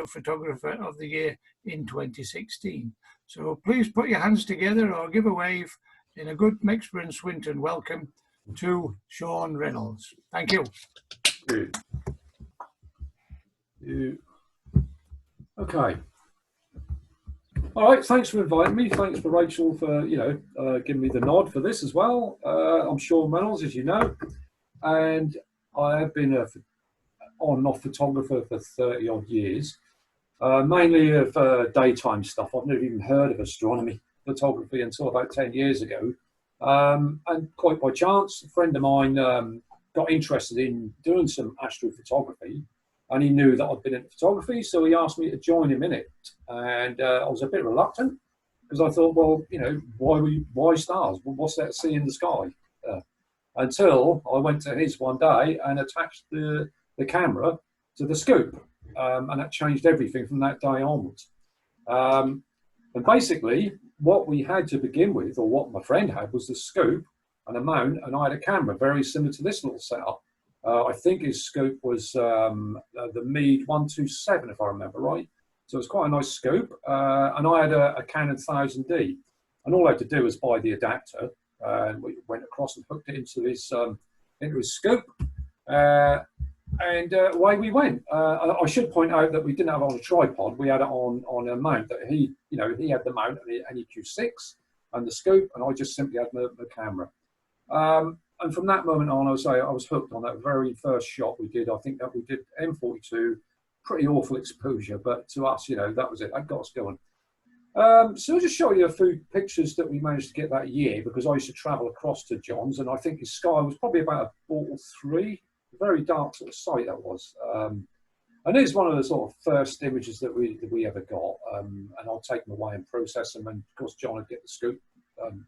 Photographer of the Year in 2016. So please put your hands together or give a wave in a good Mexborough and Swinton welcome to Shaun Reynolds. Thank you. Good. Okay. All right, thanks for inviting me. Thanks for Rachel for, giving me the nod for this as well. I'm Shaun Reynolds, as you know, and I have been a on and off photographer for 30 odd years, mainly of daytime stuff. I've never even heard of astronomy photography until about 10 years ago. And quite by chance, a friend of mine got interested in doing some astrophotography, and he knew that I'd been in photography, so he asked me to join him in it. And I was a bit reluctant because I thought, well, why stars? What's there to see in the sky? Until I went to his one day and attached the camera to the scoop, and that changed everything from that day onwards. And basically, what we had to begin with, or what my friend had, was the scoop and a mount, and I had a camera very similar to this little setup. I think his scope was the Meade 127, if I remember right. So it was quite a nice scope, and I had a Canon 1000D, and all I had to do was buy the adapter, and we went across and hooked it into his scope, and away we went. I should point out that we didn't have it on a tripod; we had it on a mount. That he had the mount and the NEQ6 and the scope, and I just simply had the camera. And from that moment on, I was hooked on that very first shot we did. I think that we did M42, pretty awful exposure, but to us, that was it. That got us going. So I'll just show you a few pictures that we managed to get that year, because I used to travel across to John's, and I think his sky was probably about a ball 3, very dark sort of sight that was. And it's one of the sort of first images that we ever got, and I'll take them away and process them, and of course John would get the scoop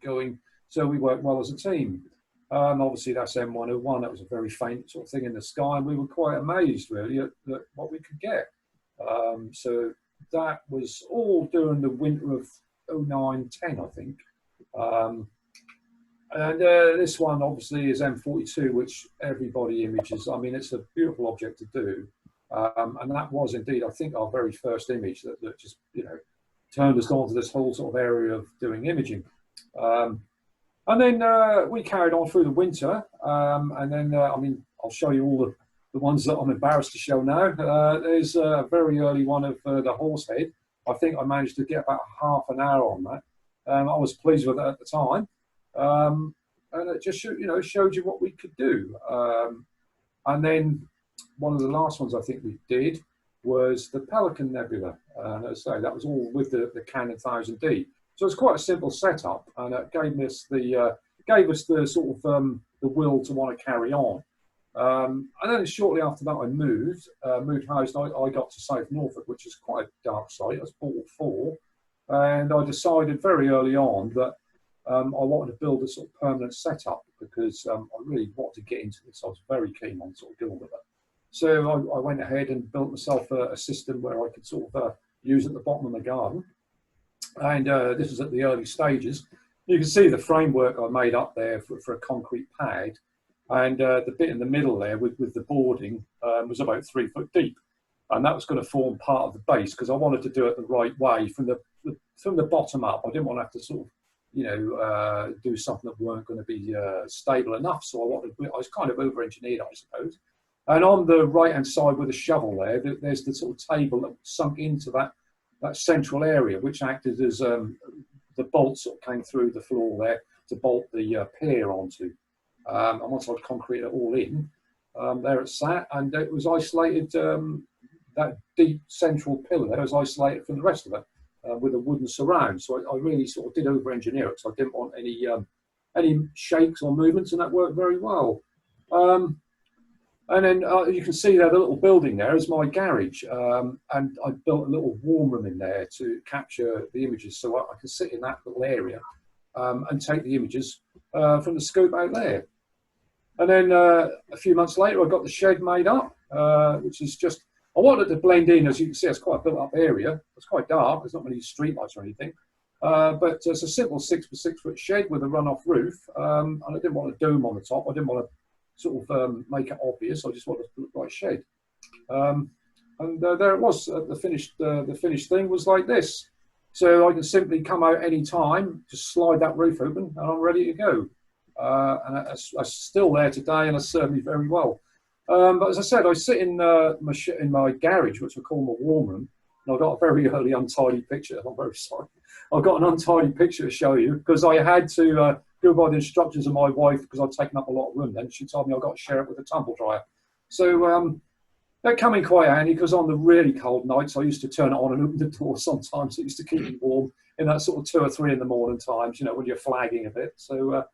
going, so we worked well as a team. Obviously that's M101, that was a very faint sort of thing in the sky, and we were quite amazed really at what we could get. So that was all during the winter of 09-10, I think. And this one obviously is M42, which everybody images. I mean, it's a beautiful object to do. And that was indeed, I think, our very first image that just, turned us on to this whole sort of area of doing imaging. And then we carried on through the winter, and then, I'll show you all the ones that I'm embarrassed to show now. There's a very early one of the Horsehead. I think I managed to get about half an hour on that. I was pleased with it at the time. And it just showed you what we could do. And then one of the last ones I think we did was the Pelican Nebula. And as I say, that was all with the Canon 1000D. So it's quite a simple setup, and it gave us the sort of the will to want to carry on. And then shortly after that, I moved house. I got to South Norfolk, which is quite a dark site. I was ball 4, and I decided very early on that I wanted to build a sort of permanent setup, because I really wanted to get into this. I was very keen on sort of doing with it. So I went ahead and built myself a system where I could sort of use at the bottom of the garden. And this was at the early stages. You can see the framework I made up there for a concrete pad, and the bit in the middle there with the boarding was about 3 foot deep, and that was going to form part of the base, because I wanted to do it the right way from the bottom up. I didn't want to have to sort of do something that weren't going to be stable enough. So I was kind of over-engineered, I suppose. And on the right-hand side with the shovel there's the sort of table that sunk into that central area, which acted as the bolts sort of came through the floor there to bolt the pier onto. And once I'd concrete it all in, there it sat, and it was isolated. That deep central pillar there was isolated from the rest of it with a wooden surround. So I really sort of did over-engineer it, so I didn't want any shakes or movements, and that worked very well. And then you can see that the little building there is my garage, and I built a little warm room in there to capture the images, so I can sit in that little area and take the images from the scope out there. And then a few months later, I got the shed made up, which is just, I wanted to blend in. As you can see, it's quite a built up area. It's quite dark. There's not many street lights or anything. But it's a simple 6 by 6 foot shed with a runoff roof. And I didn't want a dome on the top. I didn't want to sort of make it obvious. I just wanted to look like a shed. And there it was. The finished thing was like this. So I can simply come out any time, just slide that roof open, and I'm ready to go. And it's still there today, and it's served me very well. But as I said, I sit in my garage, which I call my warm room, and I've got a very early untidy picture. I'm very sorry. I've got an untidy picture to show you because I had to go by the instructions of my wife because I'd taken up a lot of room then. She told me I've got to share it with a tumble dryer. So they come in quite handy because on the really cold nights, I used to turn it on and open the door sometimes. It used to keep me warm in that sort of 2 or 3 in the morning times, you know, when you're flagging a bit. So,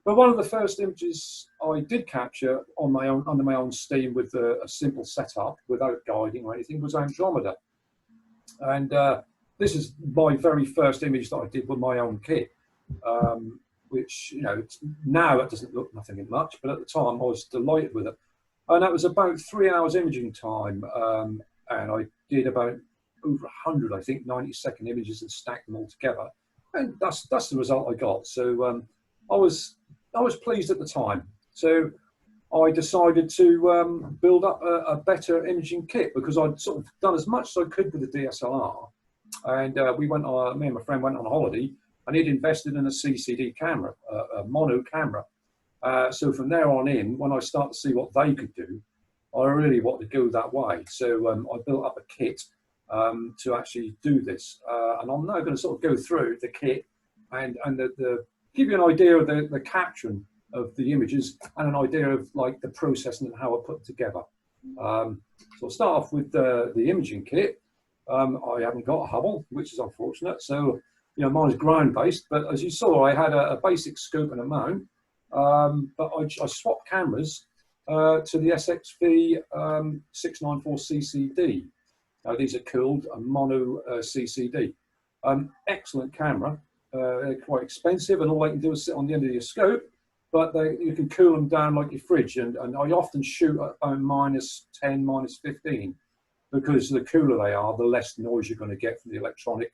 but one of the first images I did capture on my own, under my own steam with a simple setup without guiding or anything was Andromeda. And this is my very first image that I did with my own kit, which, you know, now it doesn't look nothing much, but at the time I was delighted with it. And that was about 3 hours imaging time. And I did about over 100, I think, 90-second images and stacked them all together. And that's the result I got. So I was pleased at the time. So I decided to build up a better imaging kit because I'd sort of done as much as I could with the DSLR. And me and my friend went on holiday, and he'd invested in a CCD camera, a mono camera. So from there on in, when I start to see what they could do, I really wanted to go that way. So I built up a kit to actually do this. And I'm now going to sort of go through the kit and give you an idea of the capturing of the images and an idea of like the processing and how I put it together. So I'll start off with the imaging kit. I haven't got a Hubble, which is unfortunate. So, you know, mine's ground based, but as you saw, I had a basic scope and a mount. But I swapped cameras to the SXV 694 CCD. Now these are cooled a mono CCD. Excellent camera. They're quite expensive, and all they can do is sit on the end of your scope. But you can cool them down like your fridge, and I often shoot at about -10, -15, because the cooler they are, the less noise you're going to get from the electronic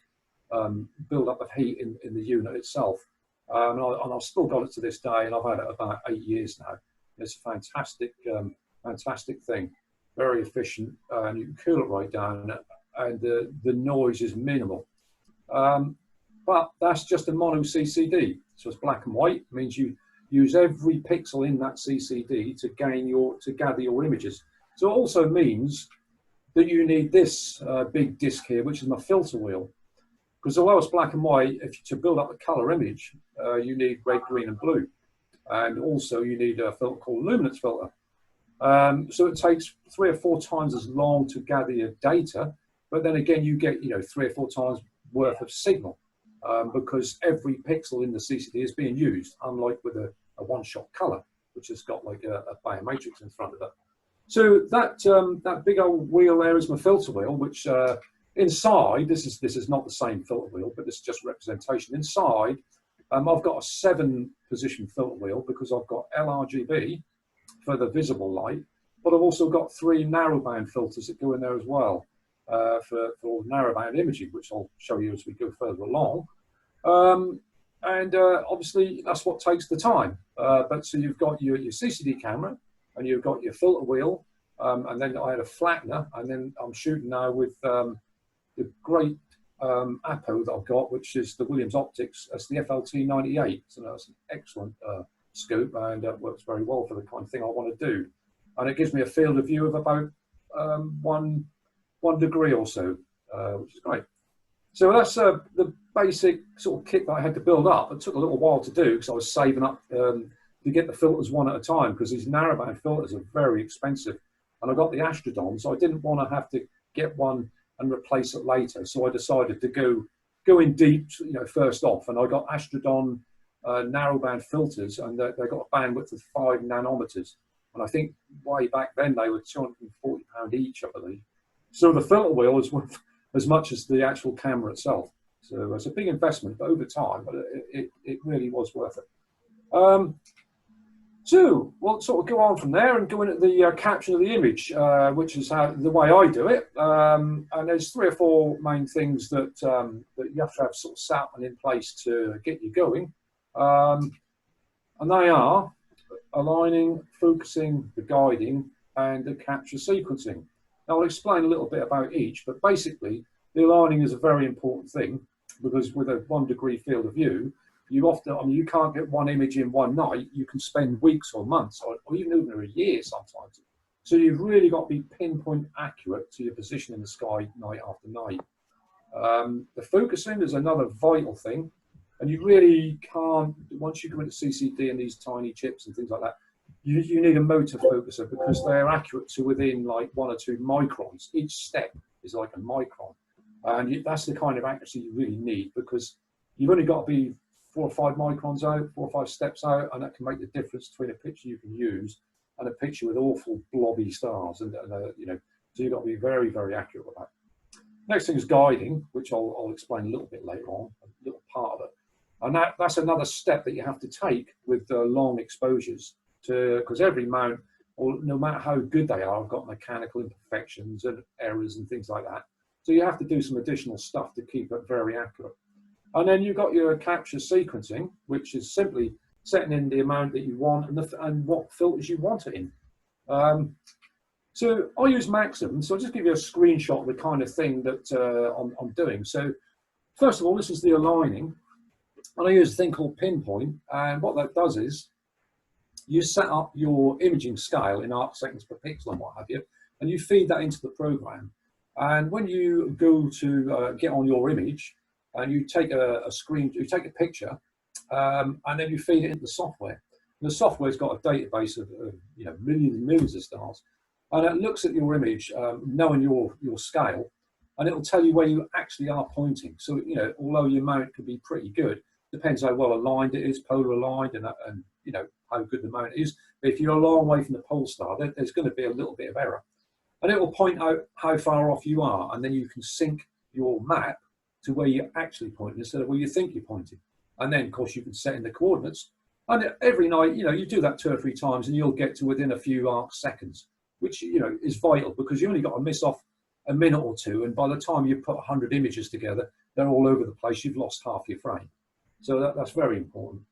build up of heat in the unit itself. And I've still got it to this day, and I've had it about 8 years now. It's a fantastic thing, very efficient, and you can cool it right down, and the noise is minimal. But that's just a mono CCD, so it's black and white. It means you use every pixel in that CCD to gather your images. So it also means that you need this big disc here, which is my filter wheel. Because although it's black and white, to build up a color image, you need red, green, and blue. And also you need a filter called luminance filter. So it takes 3 or 4 times as long to gather your data, but then again, you get 3 or 4 times worth of signal because every pixel in the CCD is being used, unlike with a one-shot color, which has got like a biomatrix in front of it. So that big old wheel there is my filter wheel, which inside, this is not the same filter wheel, but this is just representation. Inside, I've got a 7-position filter wheel because I've got LRGB for the visible light, but I've also got 3 narrowband filters that go in there as well for narrowband imaging, which I'll show you as we go further along. Obviously, that's what takes the time. But so you've got your CCD camera, and you've got your filter wheel, and then I had a flattener, and then I'm shooting now with the great Apo that I've got, which is the Williams Optics. That's the FLT 98. So that's an excellent scope, and works very well for the kind of thing I want to do. And it gives me a field of view of about 1 degree or so, which is great. So that's the basic sort of kit that I had to build up. It took a little while to do because I was saving up to get the filters one at a time, because these narrowband filters are very expensive. And I got the Astrodon, so I didn't want to have to get one and replace it later. So I decided to go in deep, first off. And I got Astrodon narrowband filters, and they got a bandwidth of 5 nanometers. And I think way back then they were £240 each, I believe. So the filter wheel is worth as much as the actual camera itself. So it's a big investment, but over time, but it really was worth it. So we'll sort of go on from there and go into the caption of the image, which is the way I do it. And there's 3 or 4 main things that you have to have sort of set up and in place to get you going. And they are aligning, focusing, the guiding, and the capture sequencing. Now I'll explain a little bit about each, but basically the aligning is a very important thing, because with a 1 degree field of view, you often, I mean, you can't get one image in one night. You can spend weeks or months or even over a year sometimes. So you've really got to be pinpoint accurate to your position in the sky night after night. The focusing is another vital thing, and you really can't, once you go into CCD and these tiny chips and things like that, you need a motor focuser, because they're accurate to within like 1 or 2 microns. Each step is like a micron, and that's the kind of accuracy you really need, because you've only got to be 4 or 5 microns out, 4 or 5 steps out, and that can make the difference between a picture you can use and a picture with awful blobby stars. And you know, so you've got to be very, very accurate with that. Next thing is guiding, which I'll explain a little bit later on, a little part of it. And that's another step that you have to take with long exposures, because every mount, or no matter how good they are, have got mechanical imperfections and errors and things like that. So you have to do some additional stuff to keep it very accurate. And then you've got your capture sequencing, which is simply setting in the amount that you want and what filters you want it in. So I use Maxim, so I'll just give you a screenshot of the kind of thing that I'm doing. So first of all, this is the aligning, and I use a thing called Pinpoint, and what that does is you set up your imaging scale in arc seconds per pixel and what have you, and you feed that into the program. And when you go to get on your image, and you take you take a picture, and then you feed it into the software. And the software's got a database of you know, millions and millions of stars, and it looks at your image, knowing your scale, and it'll tell you where you actually are pointing. So you know, although your mount could be pretty good, depends how well aligned it is, polar aligned, and you know how good the mount is. But if you're a long way from the pole star, there's going to be a little bit of error, and it will point out how far off you are, and then you can sync your map to where you're actually pointing instead of where you think you're pointing. And then, of course, you can set in the coordinates. And every night, you know, you do that 2 or 3 times, and you'll get to within a few arc seconds, which, you know, is vital, because you only got to miss off a minute or 2, and by the time you put 100 images together, they're all over the place. You've lost half your frame. So that's very important.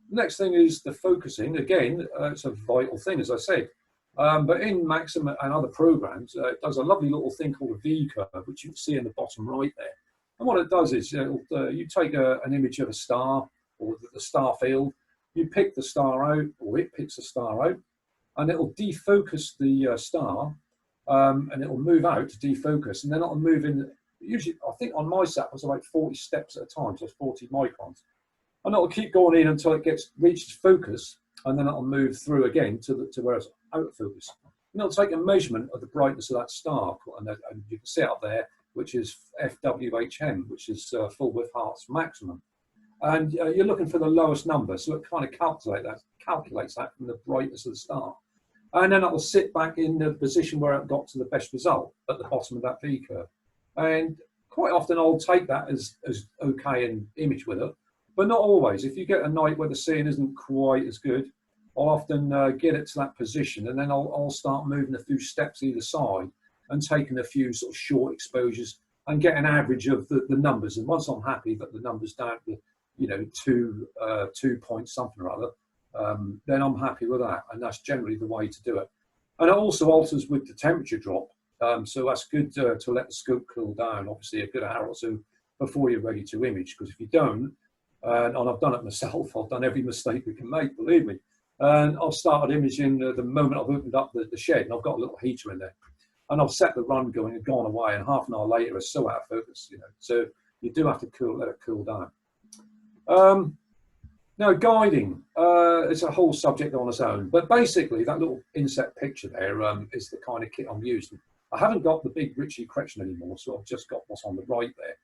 Next thing is the focusing. Again, it's a vital thing, as I said. But in Maxim and other programs, it does a lovely little thing called a V-curve, which you can see in the bottom right there. And what it does is you take an image of a star or the star field, you pick the star out, or it picks the star out, and it'll defocus the star, and it'll move out to defocus, and then it'll move in. Usually, I think on my set was about 40 steps at a time, so it's 40 microns. And it'll keep going in until it reaches focus, and then it'll move through again to where it's out of focus. And it'll take a measurement of the brightness of that star, and you can see up there, which is FWHM, which is full width Hertz maximum. And you're looking for the lowest number, so it kind of calculates that from the brightness of the star. And then it'll sit back in the position where it got to the best result at the bottom of that V curve. And quite often I'll take that as okay and image with it, but not always. If you get a night where the seeing isn't quite as good, I'll often get it to that position, and then I'll start moving a few steps either side and taking a few sort of short exposures and get an average of the numbers. And once I'm happy that the number's down to, you know, 2 points something or other, then I'm happy with that, and that's generally the way to do it. And it also alters with the temperature drop, so that's good to let the scope cool down, obviously a good hour or so before you're ready to image, because if you don't, and I've done it myself, I've done every mistake we can make, believe me, and I've started imaging the moment I've opened up the shed, and I've got a little heater in there, and I've set the run going and gone away, and half an hour later it's so out of focus, you know. So you do have to let it cool down. Now guiding, it's a whole subject on its own, but basically that little inset picture there is the kind of kit I'm using. I haven't got the big Ritchie Gretchen anymore, so I've just got what's on the right there.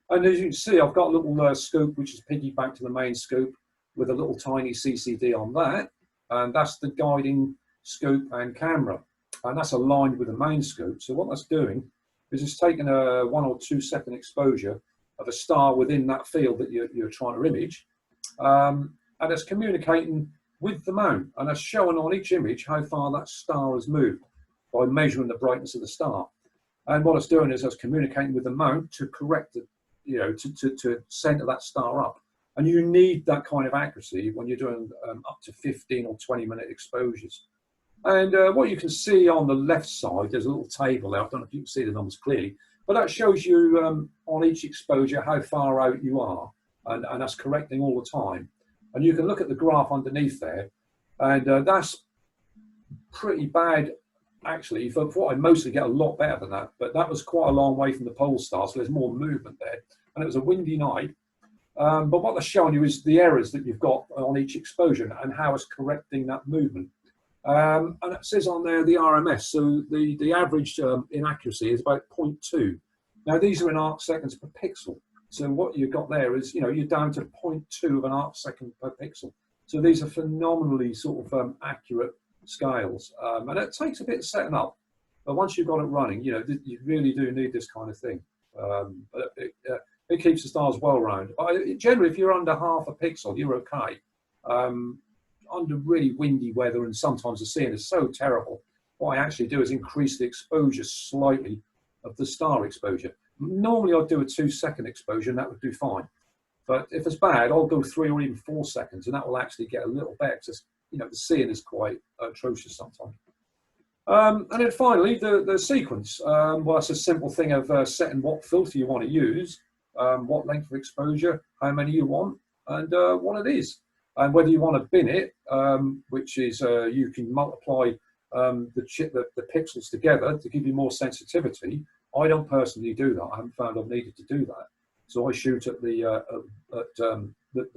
And as you can see, I've got a little scope which is piggyback to the main scope with a little tiny CCD on that, and that's the guiding scope and camera, and that's aligned with the main scope. So what that's doing is it's taking a 1 or 2 second exposure of a star within that field that you're trying to image, and it's communicating with the mount, and it's showing on each image how far that star has moved by measuring the brightness of the star. And what it's doing is it's communicating with the mount to correct it, you know, to center that star up. And you need that kind of accuracy when you're doing up to 15 or 20 minute exposures. And what you can see on the left side, there's a little table there. I don't know if you can see the numbers clearly, but that shows you on each exposure how far out you are, and that's correcting all the time. And you can look at the graph underneath there, and that's pretty bad actually. For what I mostly get a lot better than that, but that was quite a long way from the pole star, so there's more movement there. And it was a windy night. But what they're showing you is the errors that you've got on each exposure and how it's correcting that movement. And it says on there the RMS, so the average inaccuracy is about 0.2. Now these are in arc seconds per pixel. So what you've got there is, you're down to 0.2 of an arc second per pixel. So these are phenomenally sort of accurate scales. And it takes a bit of setting up, but once you've got it running, you really do need this kind of thing. But it keeps the stars well round. Generally, if you're under half a pixel, you're okay. Under really windy weather, and sometimes the seeing is so terrible, what I actually do is increase the exposure slightly of the star exposure. Normally I'd do a 2-second exposure and that would do fine. But if it's bad, I'll go 3 or even 4 seconds, and that will actually get a little better, because the seeing is quite atrocious sometimes. And then finally, the sequence. Well, it's a simple thing of setting what filter you want to use, what length of exposure, how many you want, and what it is. And whether you want to bin it, which is you can multiply the pixels together to give you more sensitivity. I don't personally do that. I haven't found I've needed to do that. So I shoot at the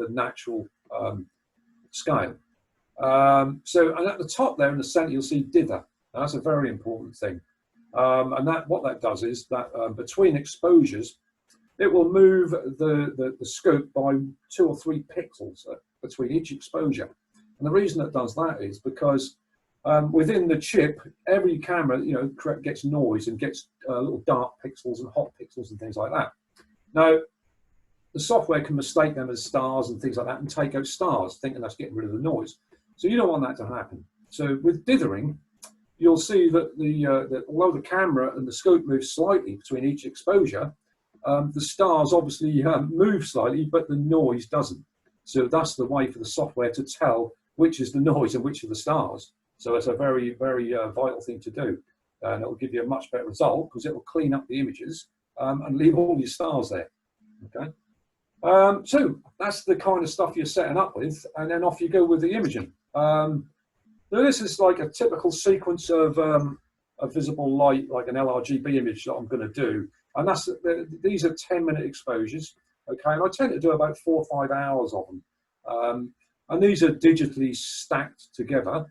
natural scale. And at the top there in the center, you'll see dither. Now, that's a very important thing. And what that does is that between exposures, it will move the scope by 2 or 3 pixels between each exposure. And the reason it does that is because within the chip, every camera, gets noise and gets little dark pixels and hot pixels and things like that. Now, the software can mistake them as stars and things like that and take out stars, thinking that's getting rid of the noise. So you don't want that to happen. So with dithering, you'll see that although the camera and the scope move slightly between each exposure, the stars obviously move slightly, but the noise doesn't. So that's the way for the software to tell which is the noise and which are the stars. So it's a very, very vital thing to do. And it will give you a much better result because it will clean up the images and leave all your stars there. Okay. So that's the kind of stuff you're setting up with, and then off you go with the imaging. Now this is like a typical sequence of a visible light, like an LRGB image that I'm going to do. And these are 10-minute exposures, okay? And I tend to do about 4 or 5 hours of them. And these are digitally stacked together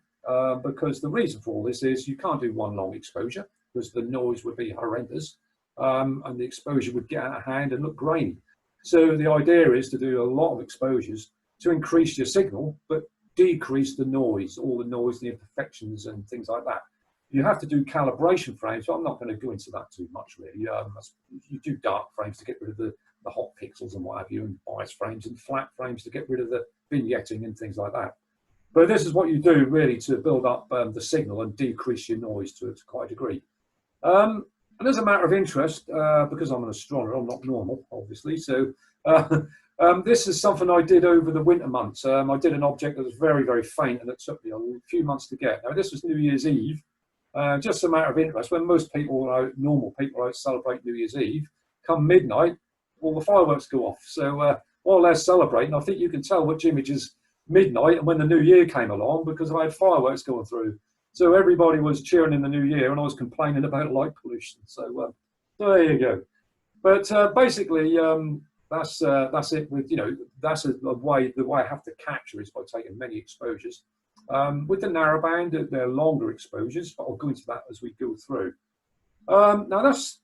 because the reason for all this is you can't do one long exposure because the noise would be horrendous and the exposure would get out of hand and look grainy. So the idea is to do a lot of exposures to increase your signal, but decrease the noise, all the noise, the imperfections and things like that. You have to do calibration frames, so I'm not going to go into that too much really. You do dark frames to get rid of the hot pixels and what have you, and bias frames and flat frames to get rid of the vignetting and things like that. But this is what you do really to build up the signal and decrease your noise to quite a degree. And as a matter of interest, because I'm an astronomer, I'm not normal, obviously. So this is something I did over the winter months. I did an object that was very, very faint, and it took me a few months to get. Now, this was New Year's Eve. Just a matter of interest, when most people are out, normal people are out celebrate New Year's Eve, come midnight, all the fireworks go off. So while they're celebrating, I think you can tell which image is midnight and when the new year came along because I had fireworks going through. So everybody was cheering in the new year and I was complaining about light pollution. So there you go. But basically, that's it with, that's the way I have to capture is by taking many exposures. With the narrowband, they're longer exposures, but I'll go into that as we go through. Now that's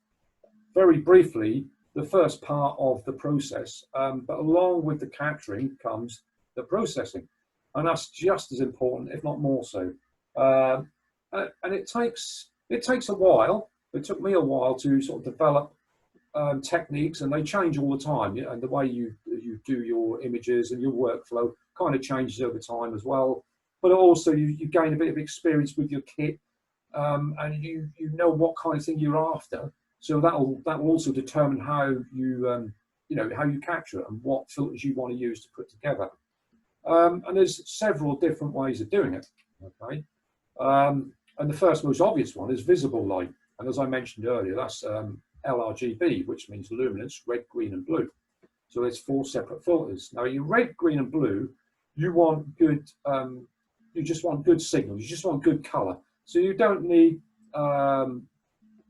very briefly the first part of the process, but along with the capturing comes the processing, and that's just as important, if not more so. And it takes a while. It took me a while to sort of develop techniques, and they change all the time. And the way you do your images and your workflow kind of changes over time as well. But also you gain a bit of experience with your kit, and you know what kind of thing you're after. So that will also determine how you how you capture it and what filters you want to use to put together. And there's several different ways of doing it. Okay. And the first most obvious one is visible light. And as I mentioned earlier, that's LRGB, which means luminance, red, green, and blue. So it's 4 separate filters. Now, your red, green, and blue, you want good, you just want good signals. You just want good color. So you don't need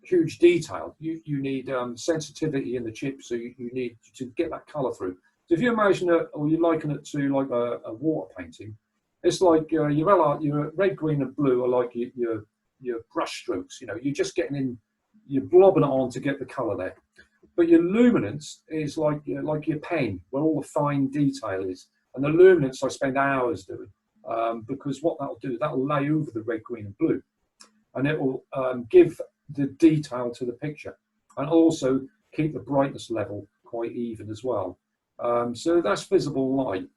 huge detail. You need sensitivity in the chip, so you need to get that color through. So if you imagine it, or you liken it to like a water painting, it's like your red, green, and blue are like your brush strokes. You know, you're just getting in, you're blobbing it on to get the color there. But your luminance is like your pen, where all the fine detail is. And the luminance I spend hours doing, because what that'll do, that'll lay over the red, green, and blue, and it will give the detail to the picture, and also keep the brightness level quite even as well. So that's visible light.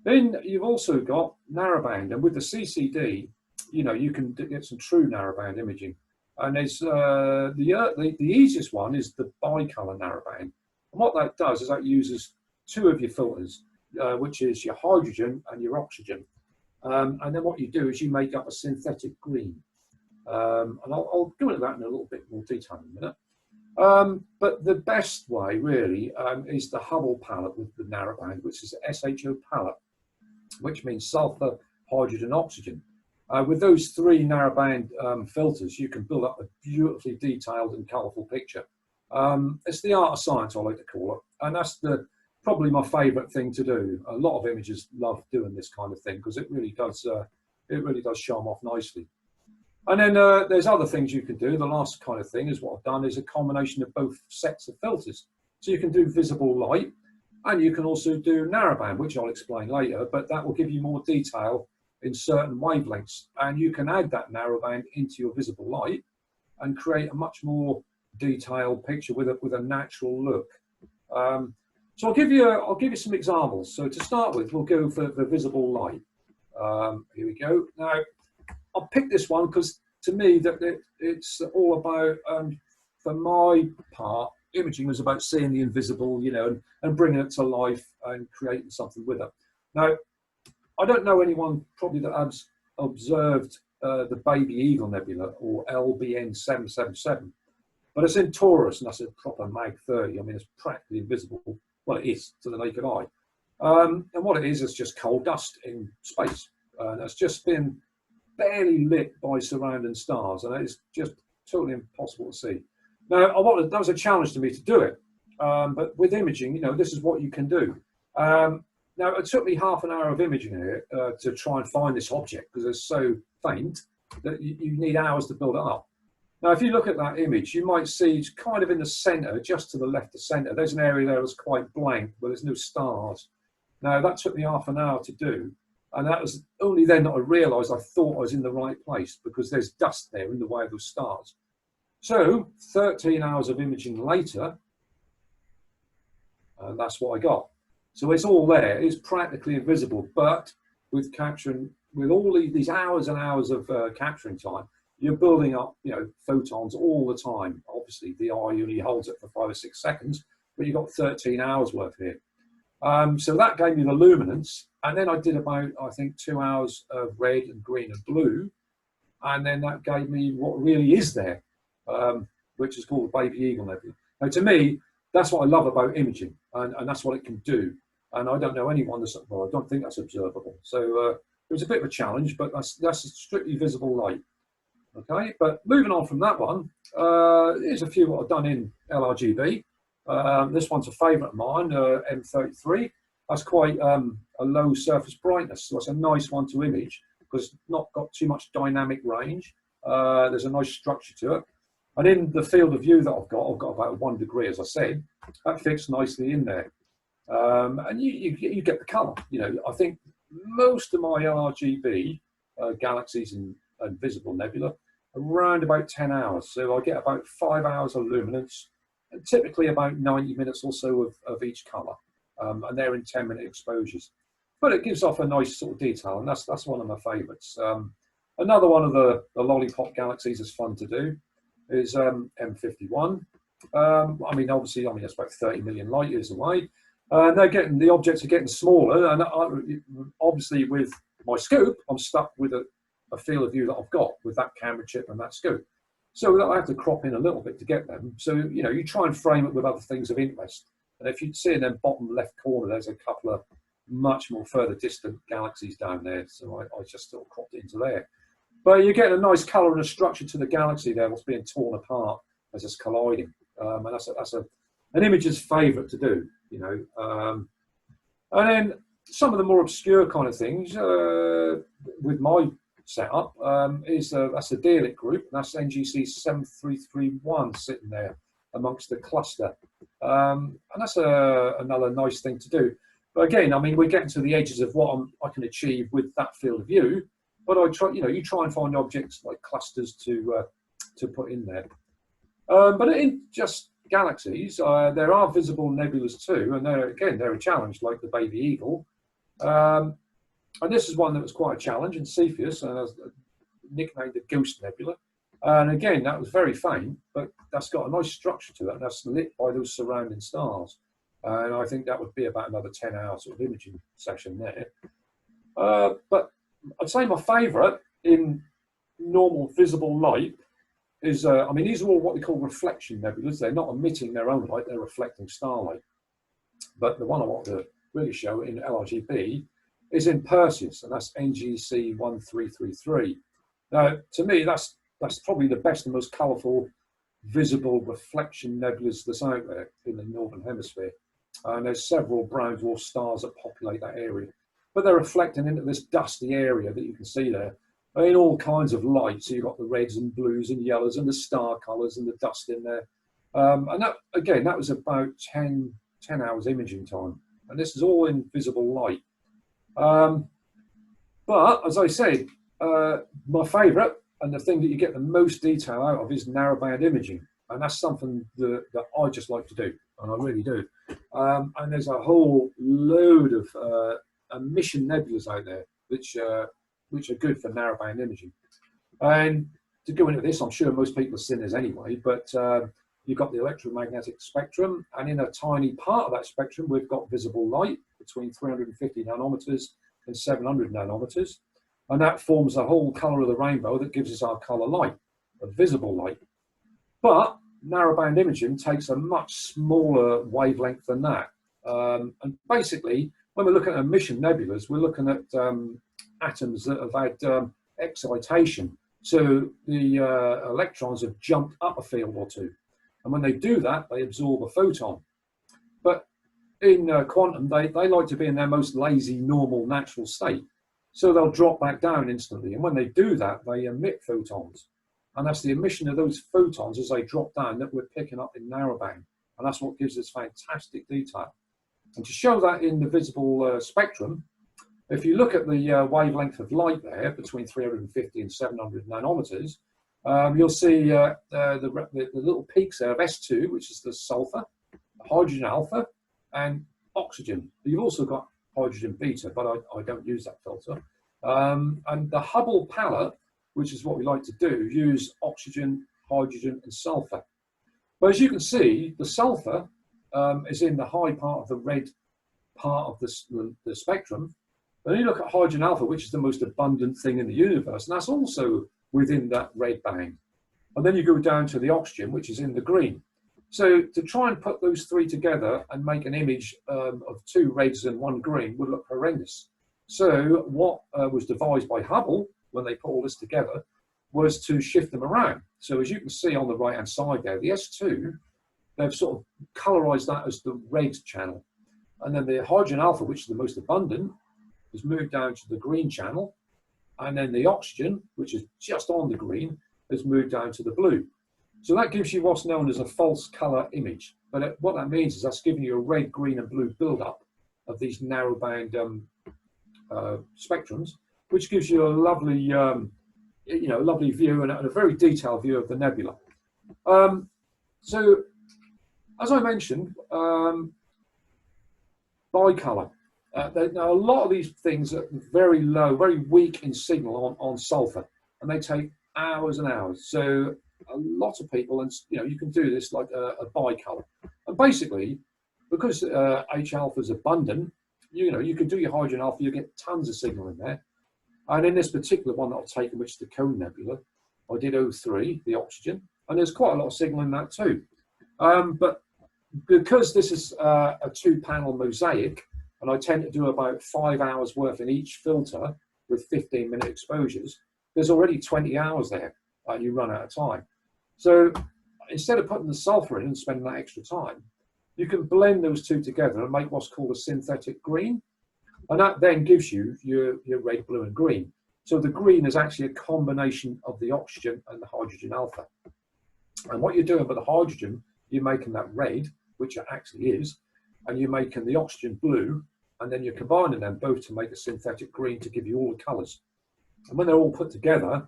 Then you've also got narrowband, and with the CCD, you know, you can get some true narrowband imaging. And there's the easiest one is the bicolor narrowband. And what that does is that uses 2 of your filters, which is your hydrogen and your oxygen. And then what you do is you make up a synthetic green. And I'll go into that in a little bit more detail in a minute. But the best way really is the Hubble palette with the narrowband, which is the SHO palette, which means sulfur, hydrogen, oxygen. With those 3 narrowband filters, you can build up a beautifully detailed and colourful picture. It's the art of science, I like to call it, and that's probably my favourite thing to do. A lot of imagers love doing this kind of thing because it really does show them off nicely. And then there's other things you can do. The last kind of thing is what I've done is a combination of both sets of filters. So you can do visible light, and you can also do narrowband, which I'll explain later, but that will give you more detail in certain wavelengths, and you can add that narrowband into your visible light and create a much more detailed picture with a natural look. So I'll give you some examples. So to start with, we'll go for the visible light. Here we go. Now I'll pick this one because to me it's all about, for my part, imaging was about seeing the invisible, you know, and bringing it to life and creating something with it. Now, I don't know anyone probably that has observed the Baby Eagle Nebula, or LBN 777, but it's in Taurus, and that's a proper Mag 30. I mean, it's practically invisible. Well, it is to the naked eye. And what it is just coal dust in space. And it's just been barely lit by surrounding stars, and it's just totally impossible to see. Now, that was a challenge to me to do it, but with imaging, you know, this is what you can do. Now, it took me half an hour of imaging here to try and find this object because it's so faint that you need hours to build it up. Now, if you look at that image, you might see it's kind of in the center, just to the left of center. There's an area there that's quite blank, where there's no stars. Now, that took me half an hour to do. And that was only then that I realized I thought I was in the right place, because there's dust there in the way of those stars. So 13 hours of imaging later, that's what I got. So it's all there. It's practically invisible, but with capturing, with all these hours and hours of capturing time, you're building up, you know, photons all the time. Obviously, the eye only holds it for 5 or 6 seconds, but you've got 13 hours worth here. So that gave me the luminance, and then I did about, I think, 2 hours of red and green and blue, and then that gave me what really is there, which is called the Baby Eagle Nebula. Now, to me, that's what I love about imaging, and that's what it can do. And I don't know anyone that's, well, I don't think that's observable. So it was a bit of a challenge, but that's strictly visible light. Okay, but moving on from that one, here's a few what I've done in LRGB. This one's a favourite of mine, M33. That's quite a low surface brightness, so it's a nice one to image because it's not got too much dynamic range. There's a nice structure to it. And in the field of view that I've got about 1 degree, as I said. That fits nicely in there. And you get the colour. You know, I think most of my LRGB galaxies and visible nebula around about 10 hours. So I get about 5 hours of luminance, and typically about 90 minutes or so of each colour. And they're in 10-minute exposures. But it gives off a nice sort of detail, and that's one of my favourites. Another one of the lollipop galaxies is fun to do is M51. I mean, obviously, that's about 30 million light years away. The objects are getting smaller, and obviously with my scope, I'm stuck with a a field of view that I've got with that camera chip and that scope. So I have to crop in a little bit to get them. So, you know, you try and frame it with other things of interest. And if you see in the bottom left corner, there's a couple of much more further distant galaxies down there. So I just sort of cropped it into there. But you get a nice colour and a structure to the galaxy there, what's being torn apart as it's colliding. And that's an imager's favourite to do, you know. And then some of the more obscure kind of things with my setup that's the Dalit group. That's NGC 7331 sitting there amongst the cluster. And that's another nice thing to do. But again, I mean, we're getting to the edges of what I can achieve with that field of view. But I try, you know, you try and find objects like clusters to put in there. But in just galaxies, there are visible nebulas too, and they're a challenge, like the Baby Eagle. And this is one that was quite a challenge in Cepheus, and I was nicknamed the Ghost Nebula. And again, that was very faint, but that's got a nice structure to it, and that's lit by those surrounding stars. And I think that would be about another 10-hour sort of imaging session there. But I'd say my favourite in normal visible light is, I mean, these are all what we call reflection nebulas. They're not emitting their own light, they're reflecting starlight. But the one I want to really show in LRGB is in Perseus, and that's NGC 1333. Now, to me, that's probably the best and most colourful visible reflection nebulas that's out there in the Northern Hemisphere. And there's several brown dwarf stars that populate that area. But they're reflecting into this dusty area that you can see there in all kinds of light. So you've got the reds and blues and yellows and the star colours and the dust in there. And that, again, that was about 10 hours imaging time. And this is all in visible light. But as I said, my favourite and the thing that you get the most detail out of is narrowband imaging. And that's something that I just like to do, and I really do. And there's a whole load of emission nebulas out there which are good for narrowband imaging. And to go into this, I'm sure most people have seen this anyway, but you've got the electromagnetic spectrum, and in a tiny part of that spectrum, we've got visible light between 350 nanometers and 700 nanometers. And that forms the whole colour of the rainbow that gives us our colour light, a visible light. But narrowband imaging takes a much smaller wavelength than that. And basically, when we're looking at emission nebulas, we're looking at atoms that have had excitation. So the electrons have jumped up a field or two. And when they do that, they absorb a photon. But in quantum, they like to be in their most lazy, normal, natural state. So they'll drop back down instantly. And when they do that, they emit photons. And that's the emission of those photons as they drop down that we're picking up in narrowband. And that's what gives us fantastic detail. And to show that in the visible spectrum, if you look at the wavelength of light there, between 350 and 700 nanometers, you'll see the little peaks there of S2, which is the sulfur, hydrogen alpha, and oxygen. You've also got hydrogen beta, but I don't use that filter. And the Hubble palette, which is what we like to do, use oxygen, hydrogen, and sulfur. But as you can see, the sulfur is in the high part of the red part of the spectrum. Then you look at hydrogen alpha, which is the most abundant thing in the universe, and that's also within that red band. And then you go down to the oxygen, which is in the green. So to try and put those three together and make an image of two reds and one green would look horrendous. So what was devised by Hubble when they put all this together was to shift them around. So as you can see on the right-hand side there, the S2, they've sort of colorized that as the red channel. And then the hydrogen alpha, which is the most abundant, has moved down to the green channel. And then the oxygen, which is just on the green, has moved down to the blue. So that gives you what's known as a false color image. But what that means is that's giving you a red, green, and blue buildup of these narrowband spectrums, which gives you a lovely, lovely view and a very detailed view of the nebula. So, as I mentioned, bicolor. Now, a lot of these things are very low, very weak in signal on sulfur, and they take hours and hours. So a lot of people, and you can do this like a bicolor. And basically, because H alpha is abundant, you can do your hydrogen alpha, you get tons of signal in there. And in this particular one that I've taken, which is the Cone Nebula, I did O3, the oxygen, and there's quite a lot of signal in that too. But because this is a 2-panel mosaic, and I tend to do about 5 hours worth in each filter with 15-minute exposures, there's already 20 hours there, and you run out of time. So instead of putting the sulfur in and spending that extra time, you can blend those two together and make what's called a synthetic green. And that then gives you your red, blue, and green. So the green is actually a combination of the oxygen and the hydrogen alpha. And what you're doing with the hydrogen, you're making that red, which it actually is, and you're making the oxygen blue, and then you're combining them both to make a synthetic green to give you all the colours. And when they're all put together,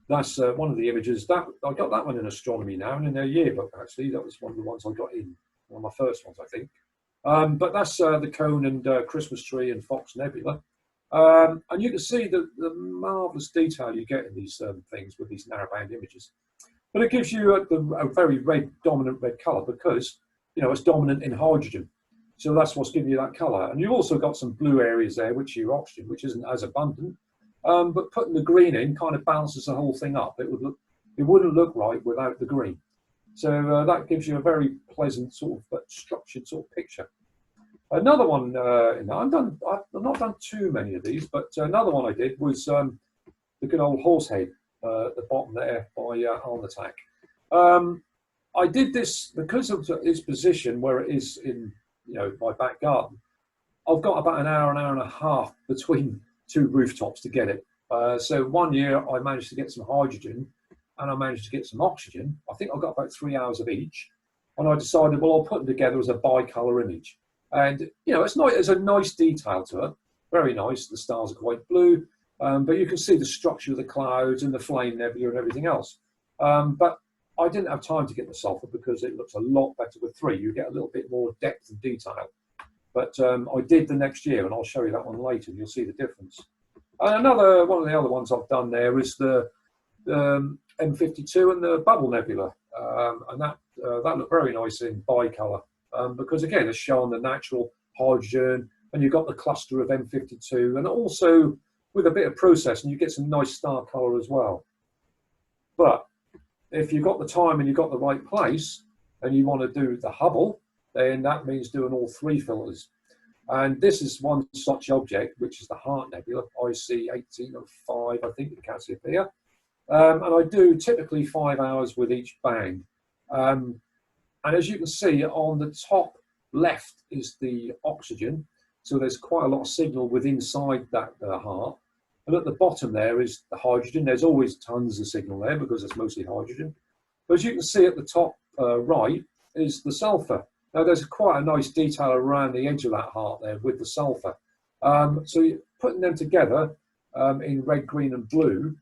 that's one of the images. That I got that one in astronomy now, and in their yearbook, actually. That was one of the ones I got in, one of my first ones, I think. But that's the Cone and Christmas Tree and Fox Nebula. And you can see the marvellous detail you get in these things with these narrowband images. But it gives you a very dominant red colour because, you know, it's dominant in hydrogen. So that's what's giving you that colour. And you've also got some blue areas there, which are your oxygen, which isn't as abundant. But putting the green in kind of balances the whole thing up. It wouldn't look right without the green. So that gives you a very pleasant sort of but structured sort of picture. Another one, I've not done too many of these, but another one I did was the good old horse head at the bottom there by Arm Attack. I did this because of its position where it is in, you know, my back garden. I've got about an hour and a half between two rooftops to get it. So one year I managed to get some hydrogen and I managed to get some oxygen. I think I got about 3 hours of each. And I decided, well, I'll put them together as a bicolour image. And, you know, there's a nice detail to it. Very nice. The stars are quite blue. But you can see the structure of the clouds and the flame nebula and everything else. But I didn't have time to get the sulfur because it looks a lot better with 3. You get a little bit more depth and detail. But I did the next year, and I'll show you that one later, and you'll see the difference. Another one of the other ones I've done there is the M52 and the Bubble Nebula, and that looked very nice in bicolour because again it's showing the natural hydrogen, and you've got the cluster of M52, and also with a bit of processing you get some nice star colour as well. But if you've got the time and you've got the right place, and you want to do the Hubble, then that means doing all 3 filters. And this is one such object, which is the Heart Nebula, IC 1805, I think, in Cassiopeia. And I do typically 5 hours with each band. And as you can see, on the top left is the oxygen. So there's quite a lot of signal within inside that heart. And at the bottom there is the hydrogen. There's always tons of signal there because it's mostly hydrogen. But as you can see at the top right is the sulfur. Now there's quite a nice detail around the edge of that heart there with the sulfur. So you're putting them together in red, green and blue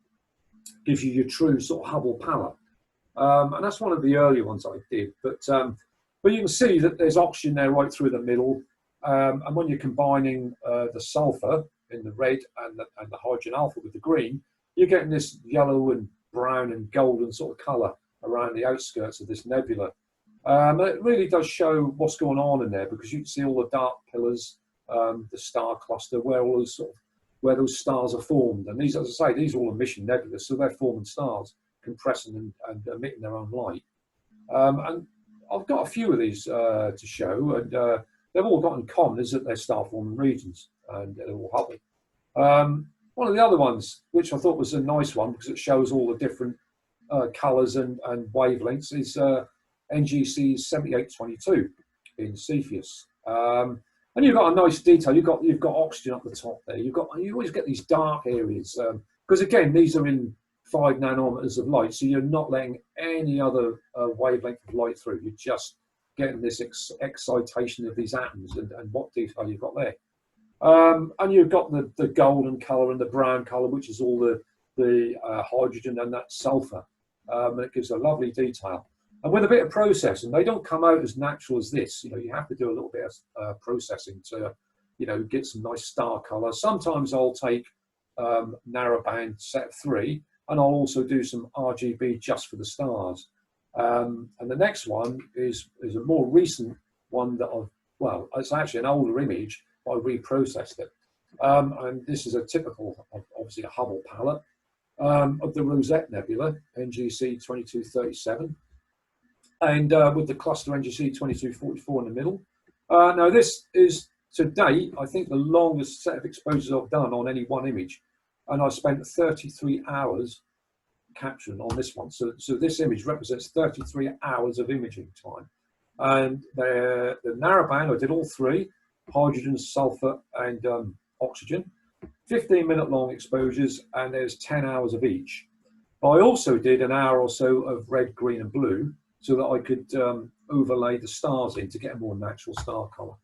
gives you your true sort of Hubble palette. And that's one of the earlier ones I did. But you can see that there's oxygen there right through the middle. And when you're combining the sulfur in the red and the hydrogen alpha with the green, you're getting this yellow and brown and golden sort of colour around the outskirts of this nebula. It really does show what's going on in there because you can see all the dark pillars, the star cluster, where all those where those stars are formed. And these, as I say, these are all emission nebulas, so they're forming stars, compressing and emitting their own light. And I've got a few of these to show, and they've all got in common is that they're star-forming regions, and they're all Hubble. One of the other ones, which I thought was a nice one because it shows all the different colours and wavelengths, is NGC 7822 in Cepheus. And you've got a nice detail. You've got oxygen up the top there. You always get these dark areas because again these are in 5 nanometers of light, so you're not letting any other wavelength of light through. You're just getting this excitation of these atoms and what detail you've got there. And you've got the golden colour and the brown colour, which is all the hydrogen and that sulfur. And it gives a lovely detail. And with a bit of processing, they don't come out as natural as this. You know, you have to do a little bit of processing to, you know, get some nice star colour. Sometimes I'll take narrowband set 3, and I'll also do some RGB just for the stars. And the next one is a more recent one that it's actually an older image, but I reprocessed it. And this is a typical, obviously a Hubble palette, of the Rosette Nebula, NGC 2237, and with the cluster NGC 2244 in the middle. Now this is, to date, I think the longest set of exposures I've done on any one image, and I spent 33 hours capturing on this one. So this image represents 33 hours of imaging time. And the narrowband, I did all three: hydrogen, sulfur, and oxygen. 15-minute long exposures, and there's 10 hours of each. But I also did an hour or so of red, green, and blue, so that I could overlay the stars in to get a more natural star color.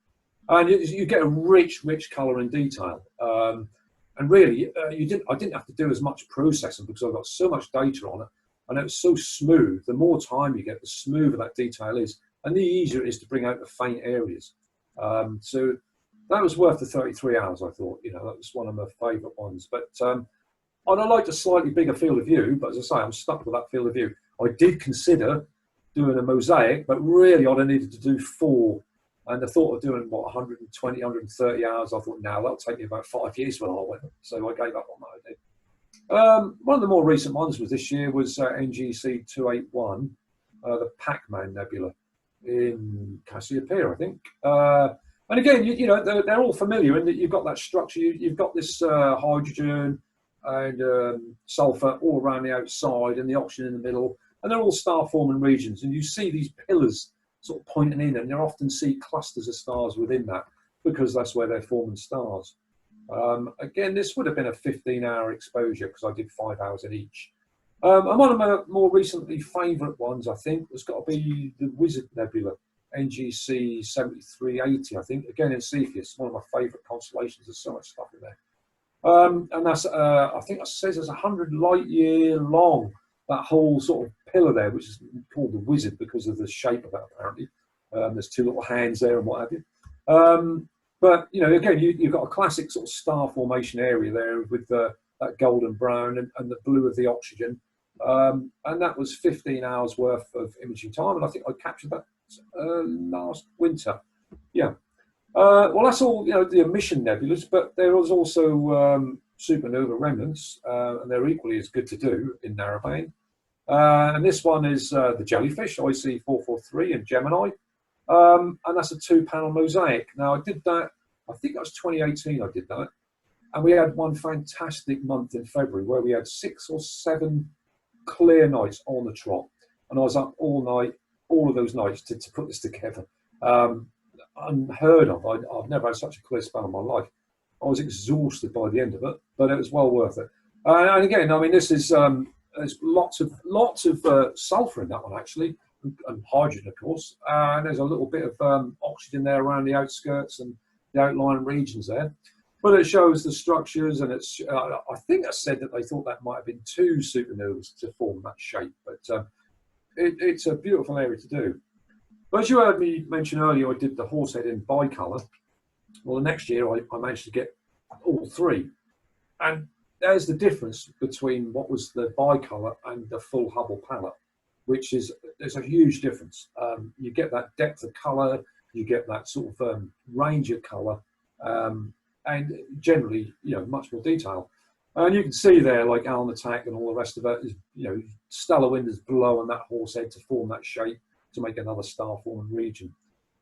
And you get a rich color and detail. And really, I didn't have to do as much processing because I've got so much data on it, and it was so smooth. The more time you get, the smoother that detail is, and the easier it is to bring out the faint areas. So that was worth the 33 hours, I thought. You know, that was one of my favourite ones. But and I liked a slightly bigger field of view, but as I say, I'm stuck with that field of view. I did consider doing a mosaic, but really I'd have needed to do 4. And the thought of doing, what, 120, 130 hours, I thought, now that'll take me about 5 years for the whole one. So I gave up on that idea. One of the more recent ones was this year was NGC 281, the Pac-Man Nebula in Cassiopeia, I think. And again, you know, they're all familiar in that you've got that structure. You've got this hydrogen and sulfur all around the outside and the oxygen in the middle, and they're all star-forming regions. And you see these pillars sort of pointing in, and you often see clusters of stars within that because that's where they're forming stars. Again, this would have been a 15-hour exposure because I did 5 hours in each. And one of my more recently favourite ones, I think, has got to be the Wizard Nebula, NGC 7380, I think, again in Cepheus, one of my favourite constellations. There's so much stuff in there. And that's, I think it says it's 100 light year long, that whole sort of pillar there, which is called the Wizard because of the shape of it, apparently. There's 2 little hands there and what have you. But, you know, again, you've got a classic sort of star formation area there with that golden brown and the blue of the oxygen. And that was 15 hours worth of imaging time. And I think I captured that last winter. Yeah. Well, that's all, you know, the emission nebulas, but there was also supernova remnants, and they're equally as good to do in narrowband. And this one is the jellyfish, IC443 in Gemini. And that's a 2-panel mosaic. Now, I did that, I think that was 2018 I did that. And we had one fantastic month in February where we had 6 or 7 clear nights on the trot. And I was up all night, all of those nights to put this together. Unheard of. I've never had such a clear spell in my life. I was exhausted by the end of it, but it was well worth it. And again, I mean, this is there's lots of sulfur in that one actually, and hydrogen, of course. And there's a little bit of oxygen there around the outskirts and the outlying regions there. But it shows the structures, and it's. I think I said that they thought that might have been 2 supernovas to form that shape, but it's a beautiful area to do. But as you heard me mention earlier, I did the Horsehead in bicolour. Well, the next year I managed to get all 3. And there's the difference between what was the bicolour and the full Hubble palette, which is, there's a huge difference. You get that depth of colour, you get that sort of range of colour, and generally, you know, much more detail. And you can see there, like Alnitak and all the rest of it, is, you know, stellar wind is blowing that Horsehead to form that shape, to make another star-forming region.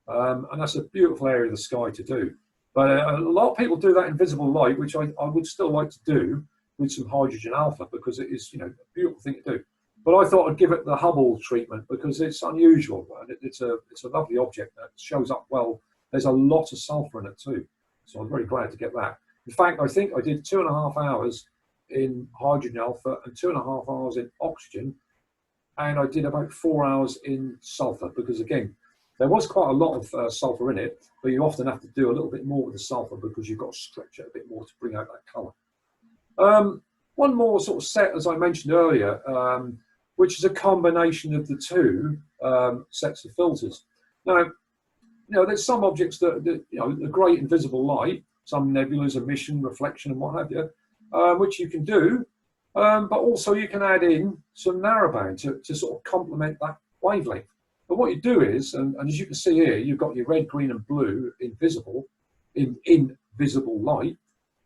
And that's a beautiful area of the sky to do. But a lot of people do that in visible light, which I would still like to do with some hydrogen alpha, because it is, you know, a beautiful thing to do. But I thought I'd give it the Hubble treatment because it's unusual, and it's a lovely object that shows up well. There's a lot of sulfur in it too, so I'm very glad to get that. In fact, I think I did 2.5 hours in hydrogen alpha and 2.5 hours in oxygen, and I did about 4 hours in sulfur, because again, there was quite a lot of sulfur in it, but you often have to do a little bit more with the sulfur because you've got to stretch it a bit more to bring out that colour. One more sort of set, as I mentioned earlier, which is a combination of the 2 sets of filters. Now, you know, there's some objects that you know, are great in visible light, some nebulas, emission, reflection, and what have you, which you can do, but also you can add in some narrowband to sort of complement that wavelength. But what you do is, and as you can see here, you've got your red, green, and blue in visible light,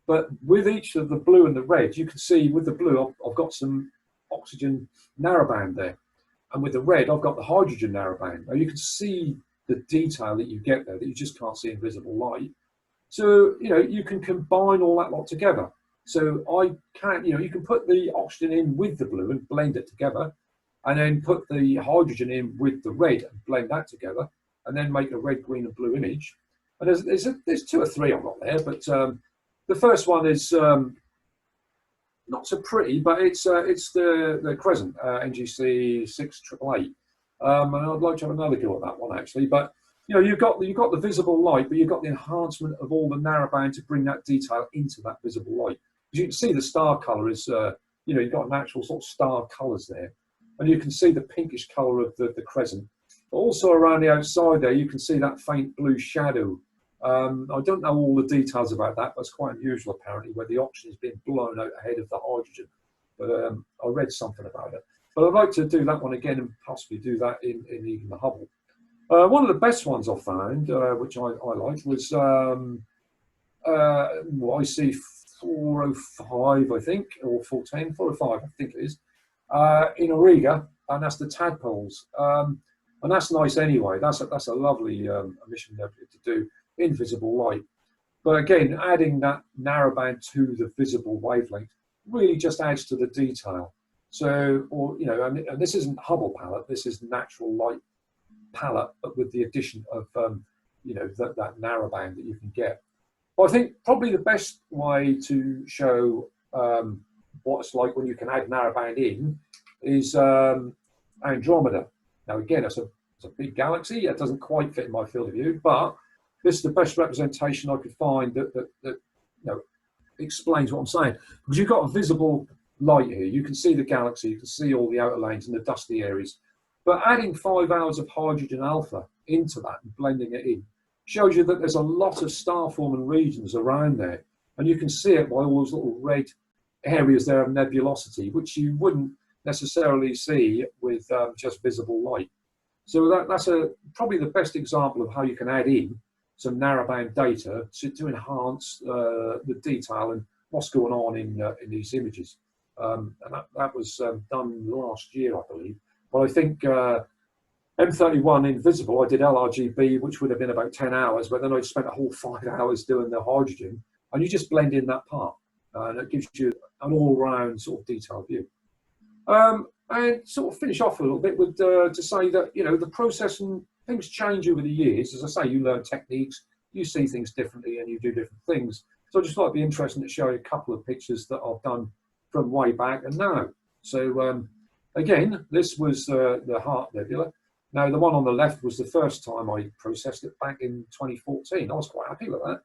But with each of the blue and the red, you can see with the blue, I've got some oxygen narrowband there. And with the red, I've got the hydrogen narrowband. Now you can see the detail that you get there that you just can't see in visible light. So, you can combine all that lot together. So you can put the oxygen in with the blue and blend it together, and then put the hydrogen in with the red and blend that together, and then make a red, green, and blue image. And there's two or three I've got there, but the first one is not so pretty, but it's the Crescent NGC 6888, and I'd like to have another go at that one actually. But you've got the visible light, but you've got the enhancement of all the narrowband to bring that detail into that visible light. As you can see, the star color is you've got an actual sort of star colors there, and you can see the pinkish color of the Crescent. But also around the outside there, you can see that faint blue shadow. I don't know all the details about that, but it's quite unusual apparently, where the oxygen is being blown out ahead of the hydrogen. But I read something about it. But I'd like to do that one again and possibly do that in even the Hubble. One of the best ones I found, which I liked, was IC 405, I think, or 410, 405, I think it is, in Auriga, and that's the tadpoles. And that's nice anyway. That's a lovely mission to do in visible light. But again, adding that narrowband to the visible wavelength really just adds to the detail. So, and this isn't Hubble palette, this is natural light palette, but with the addition of that narrowband that you can get. But I think probably the best way to show what it's like when you can add narrowband in is Andromeda. Now again, it's a big galaxy. It doesn't quite fit in my field of view, but this is the best representation I could find that explains what I'm saying. Because you've got a visible light here. You can see the galaxy, you can see all the outer lanes and the dusty areas. But adding 5 hours of hydrogen alpha into that and blending it in shows you that there's a lot of star forming regions around there. And you can see it by all those little red areas there of nebulosity, which you wouldn't necessarily see with just visible light. So that's probably the best example of how you can add in some narrowband data to enhance the detail and what's going on in these images. And that was done last year, I believe. But I think M31 Invisible, I did LRGB, which would have been about 10 hours, but then I spent a whole 5 hours doing the hydrogen, and you just blend in that part, and it gives you an all-round sort of detailed view. And sort of finish off a little bit with to say that the process and things change over the years. As I say, you learn techniques, you see things differently, and you do different things. So I just thought it'd be interesting to show you a couple of pictures that I've done from way back and now. So again, this was the Heart Nebula. Now the one on the left was the first time I processed it back in 2014. I was quite happy with that.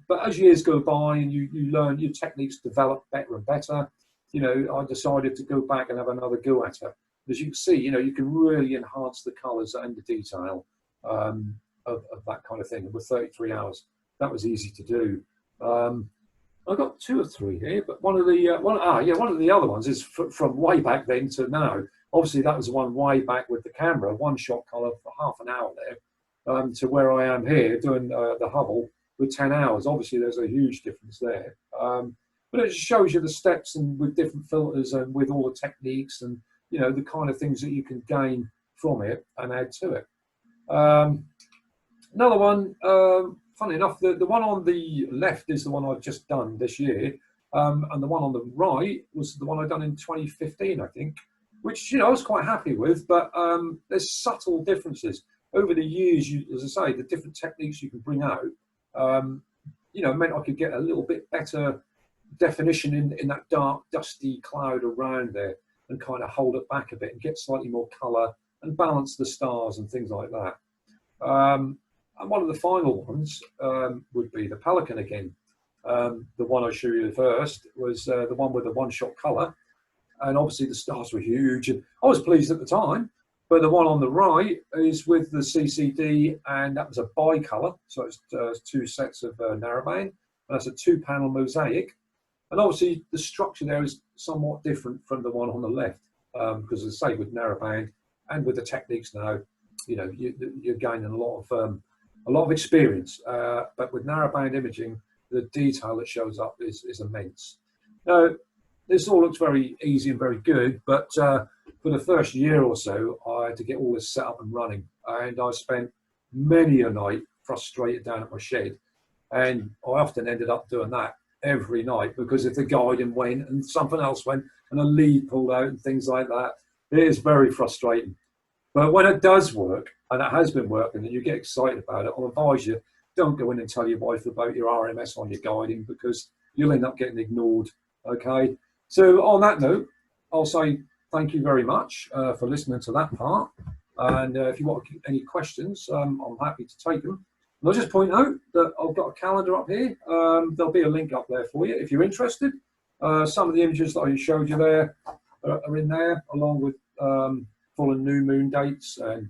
But as years go by and you learn, your techniques develop better and better. I decided to go back and have another go at it. As you can see, you can really enhance the colours and the detail of that kind of thing. And with 33 hours, that was easy to do. I've got 2 or 3 here, but one of the other ones is from way back then to now. Obviously, that was one way back with the camera, one shot colour for half an hour there, to where I am here doing the Hubble with 10 hours. Obviously, there's a huge difference there. But it just shows you the steps and with different filters and with all the techniques and the kind of things that you can gain from it and add to it. Another one, funny enough, the one on the left is the one I've just done this year, and the one on the right was the one I've done in 2015, I think, which I was quite happy with. But there's subtle differences over the years. As I say, the different techniques you can bring out, meant I could get a little bit better definition in that dark, dusty cloud around there, and kind of hold it back a bit and get slightly more colour and balance the stars and things like that. And one of the final ones would be the Pelican again. The one I showed you first was the one with the one-shot colour, and obviously the stars were huge, and I was pleased at the time. But the one on the right is with the CCD, and that was a bicolour, so it's 2 sets of narrowband, and that's a 2-panel mosaic. And obviously the structure there is somewhat different from the one on the left, because as I say, with narrowband and with the techniques now, you're gaining a lot of experience. But with narrowband imaging, the detail that shows up is immense. Now, this all looks very easy and very good, but for the first year or so, I had to get all this set up and running, and I spent many a night frustrated down at my shed, and I often ended up doing that every night, because if the guiding went and something else went and a lead pulled out and things like that, it is very frustrating. But when it does work, and it has been working, and you get excited about it, I'll advise you, don't go in and tell your wife about your RMS on your guiding, because you'll end up getting ignored. Okay, so on that note, I'll say thank you very much for listening to that part, and if you want any questions, I'm happy to take them. And I'll just point out that I've got a calendar up here. There'll be a link up there for you if you're interested. Some of the images that I showed you there are in there, along with full and new moon dates and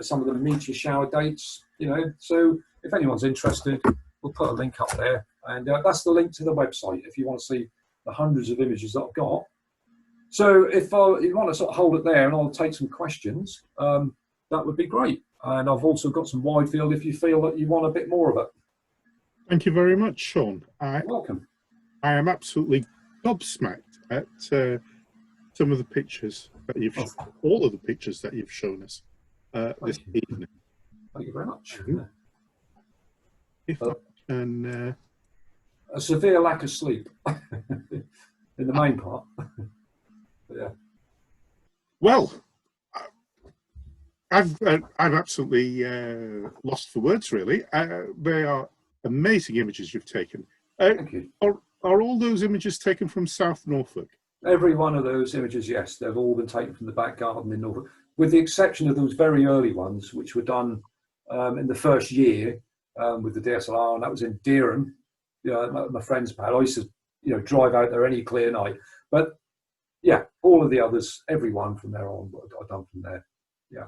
some of the meteor shower dates, you know. So if anyone's interested, we'll put a link up there, and that's the link to the website if you want to see the hundreds of images that I've got. So if you want to sort of hold it there and I'll take some questions, that would be great. And I've also got some wide field if you feel that you want a bit more of it. Thank you very much, Shaun. You're welcome. I am absolutely gobsmacked at some of the pictures that you've, all of the pictures that you've shown us this evening. Thank you very much. If I can, a severe lack of sleep in the main part. Yeah. Well, I'm absolutely lost for words, really. They are amazing images you've taken. Thank you. Are all those images taken from South Norfolk? Every one of those images, yes, they've all been taken from the back garden in Norfolk, with the exception of those very early ones, which were done in the first year with the DSLR, and that was in Dereham. You know, my friend's pad. I used to, you know, drive out there any clear night. But yeah, all of the others, every one from there on, I've done from there. Yeah.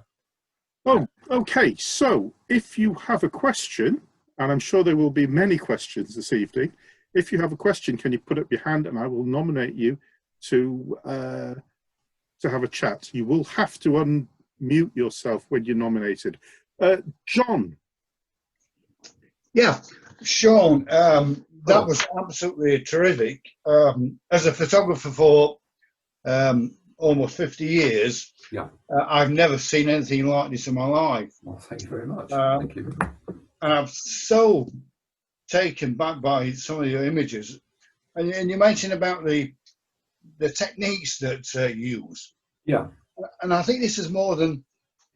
Oh, okay. So if you have a question, and I'm sure there will be many questions this evening, if you have a question, can you put up your hand and I will nominate you to have a chat. You will have to unmute yourself when you're nominated. John. Yeah, Shaun, that was absolutely terrific. As a photographer for almost 50 years, yeah, I've never seen anything like this in my life. Well, thank you very much. Thank you. And I'm so taken back by some of your images. And you mentioned about the techniques that you use. Yeah. And I think this is more than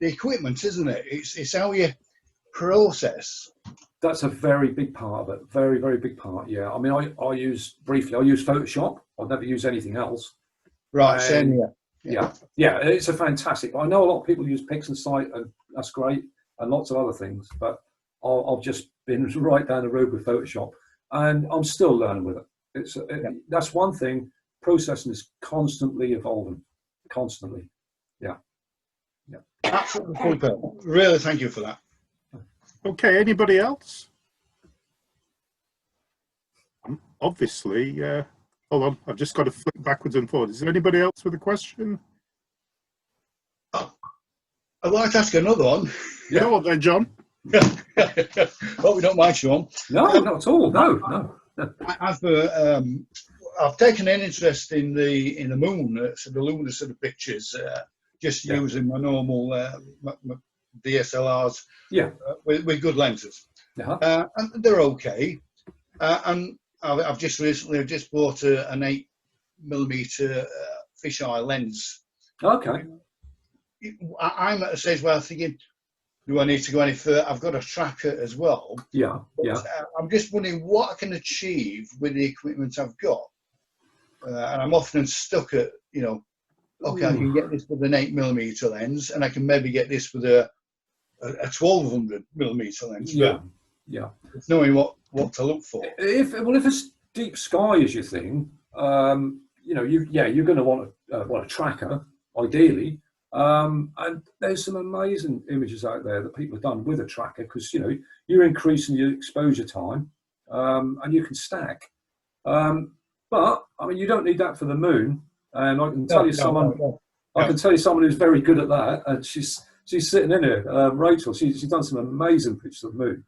the equipment, isn't it? It's how you process. That's a very big part of it. Very, very big part. Yeah. I mean, I use Photoshop. I've never used anything else. Right. Same here. Yeah. It's a fantastic. I know a lot of people use PixInsight, and that's great, and lots of other things. But I've just been right down the road with Photoshop, and I'm still learning with it. That's one thing. Processing is constantly evolving. Constantly. Yeah. Yeah. Absolutely super. Really, thank you for that. Okay, anybody else? Obviously, hold on, I've just got to flick backwards and forwards. Is there anybody else with a question? Oh, I'd like to ask another one. Yeah. Go on then, John. Hope you don't mind, Shaun. No, not at all. No. I've taken an interest in the moon, so the lunar sort of pictures, using my normal my DSLRs, with good lenses, and they're okay. And I've just recently bought an 8mm fisheye lens. Okay. I'm at a stage where I'm thinking, do I need to go any further? I've got a tracker as well. Yeah. I'm just wondering what I can achieve with the equipment I've got. And I'm often stuck at, okay, I can get this with an 8mm lens, and I can maybe get this with a 1200mm lens. Yeah. It's knowing what to look for. If it's deep sky is your thing, you're going to want a tracker, ideally. And there's some amazing images out there that people have done with a tracker, because you're increasing your exposure time, and you can stack. But I mean, you don't need that for the moon. And I can tell you someone. I can tell you someone who's very good at that, and she's sitting in here, Rachel. She's done some amazing pictures of the moon.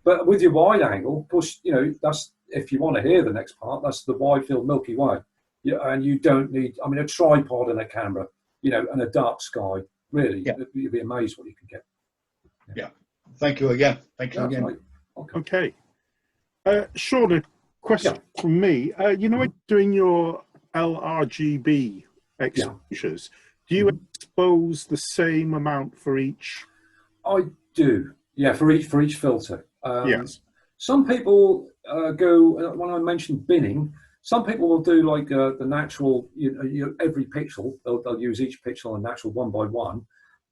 But with your wide angle, push, you know, that's, if you want to hear the next part, that's the wide field Milky Way. Yeah, and you don't need, I mean, a tripod and a camera, you know, and a dark sky. Really, Yeah. you'd be amazed what you can get. Yeah. Thank you again. Thank you again. Right. Okay. Shaun, a question from me. You know, when you're doing your LRGB exposures, do you expose the same amount for each? I do. Yeah, for each filter. Yes. Some people go, when I mentioned binning, some people will do like the natural, every pixel, they'll use each pixel and natural one by one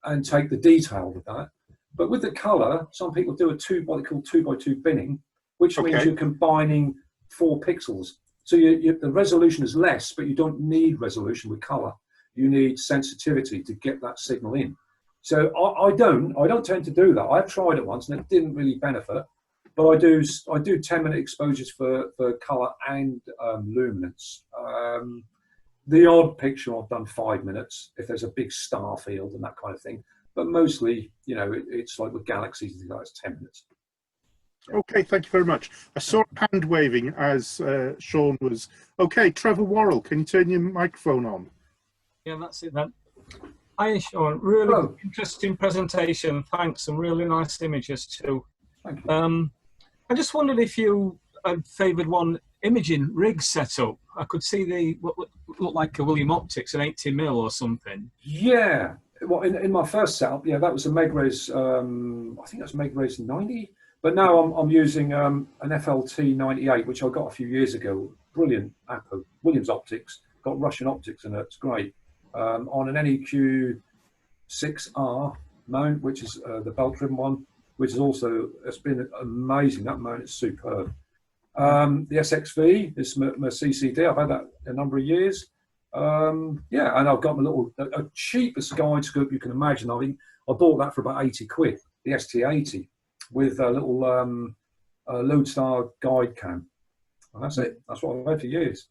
and take the detail with that. But with the color, some people do what they call 2x2 binning, which means you're combining 4 pixels. So the resolution is less, but you don't need resolution with color. You need sensitivity to get that signal in. So I don't tend to do that. I've tried it once and it didn't really benefit. But I do 10-minute exposures for color and luminance. The odd picture I've done 5 minutes if there's a big star field and that kind of thing. But mostly, you know, it's like with galaxies, it's 10 minutes. Okay, thank you very much. I saw a hand waving as Shaun was. Okay, Trevor Worrell, can you turn your microphone on? Yeah, that's it then. Hi, Shaun. Really interesting presentation. Thanks. Some really nice images too. Thank you. I just wondered if you favoured one imaging rig setup. I could see what looked like a William Optics, an 80mm or something. Yeah. Well, in my first setup, yeah, that was a Megrez. I think that's Megrez 90. But now I'm using an FLT 98, which I got a few years ago. Brilliant Apple. Williams Optics. Got Russian optics in it. It's great. On an NEQ 6R mount, which is the belt-driven one, which is also, it's been amazing. That mount is superb. The SXV is my CCD. I've had that a number of years. Yeah, and I've got my a cheapest guide scope you can imagine. I mean, I bought that for about 80 quid, the ST80, with a little Lodestar guide cam. And that's it. That's what I've had for years.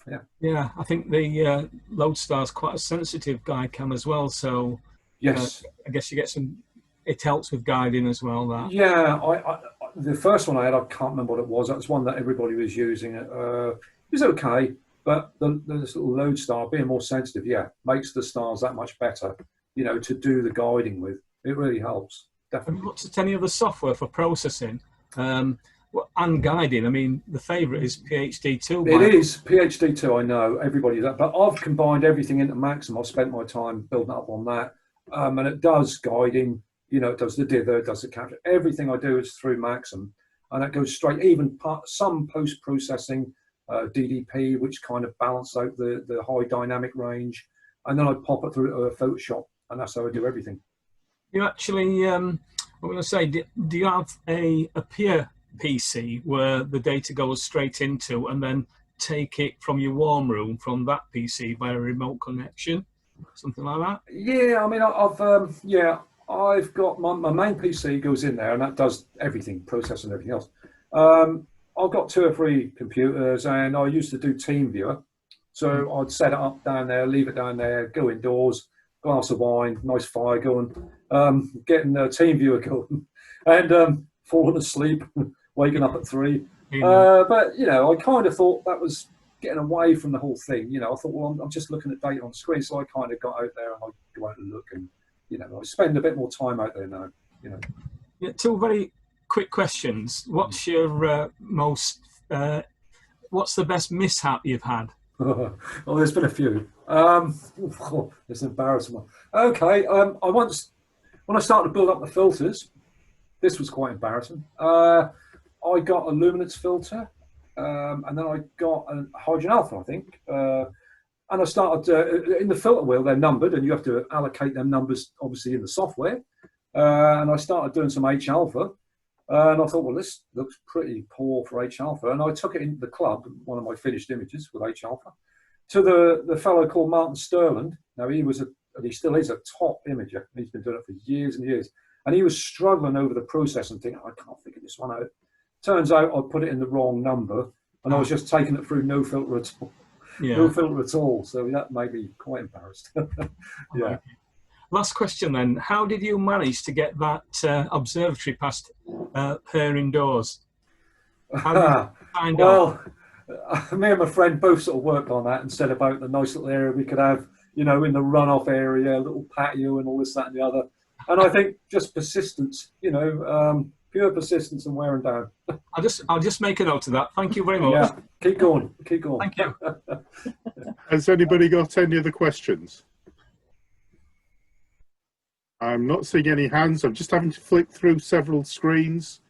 Yeah. Yeah, I think the Lodestar's quite a sensitive guide cam as well. So yes, I guess you get some. It helps with guiding as well. That. Yeah, the first one I had, I can't remember what it was. That was one that everybody was using. It was okay, but this little Lodestar being more sensitive, yeah, makes the stars that much better. You know, to do the guiding with, it really helps. Definitely. Have you looked at any other software for processing and guiding? I mean, the favourite is PhD2. It is PhD2. I know everybody that, but I've combined everything into Maxim. I've spent my time building up on that, and it does guiding. You know, it does the dither, it does the capture. Everything I do is through Maxim, and it goes straight. Even some post-processing, DDP, which kind of balance out the high dynamic range, and then I pop it through Photoshop, and that's how I do everything. You actually, I'm going to say, do you have a peer PC where the data goes straight into, and then take it from your warm room from that PC by a remote connection, something like that? Yeah, I mean, I've got my main PC goes in there and that does everything, processing everything else. I've got 2 or 3 computers and I used to do TeamViewer. So I'd set it up down there, leave it down there, go indoors, glass of wine, nice fire going, getting TeamViewer going and falling asleep, waking up at 3. But, you know, I kind of thought that was getting away from the whole thing. You know, I thought, well, I'm just looking at data on the screen. So I kind of got out there and I go out and look and, you know, I spend a bit more time out there now, you know. Yeah, 2 very quick questions. What's your what's the best mishap you've had? Well, there's been a few. It's an embarrassing one. Okay, I once, when I started to build up the filters, this was quite embarrassing. I got a luminance filter, and then I got a hydrogen alpha, I think. And I started, in the filter wheel, they're numbered, and you have to allocate them numbers, obviously, in the software. And I started doing some H alpha. And I thought, well, this looks pretty poor for H alpha. And I took it into the club, one of my finished images with H alpha, to the fellow called Martin Sterland. Now, he still is a top imager. He's been doing it for years and years. And he was struggling over the process and thinking, I can't figure this one out. Turns out I put it in the wrong number, and I was just taking it through no filter at all. Yeah. No filter at all, so that made me quite embarrassed. Yeah. last question then. How did you manage to get that observatory past her indoors? How did you find out? Me and my friend both sort of worked on that and said about the nice little area we could have, you know, in the runoff area, a little patio and all this, that and the other. And I think just persistence, you know, pure persistence and wearing down. I'll just make a note of that. Thank you very much. Yeah, keep going, keep going. Thank you. Has anybody got any other questions? I'm not seeing any hands. I'm just having to flick through several screens.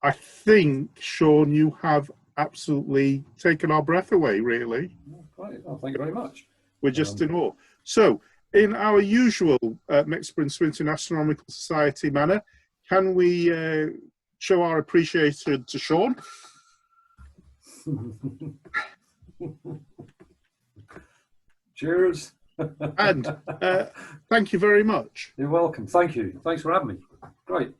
I think, Shaun, you have absolutely taken our breath away, really. Great. Well, thank you very much. We're just in awe. So, in our usual Mexborough and Swinton Astronomical Society manner, can we show our appreciation to Shaun? Cheers. And thank you very much. You're welcome. Thank you. Thanks for having me. Great.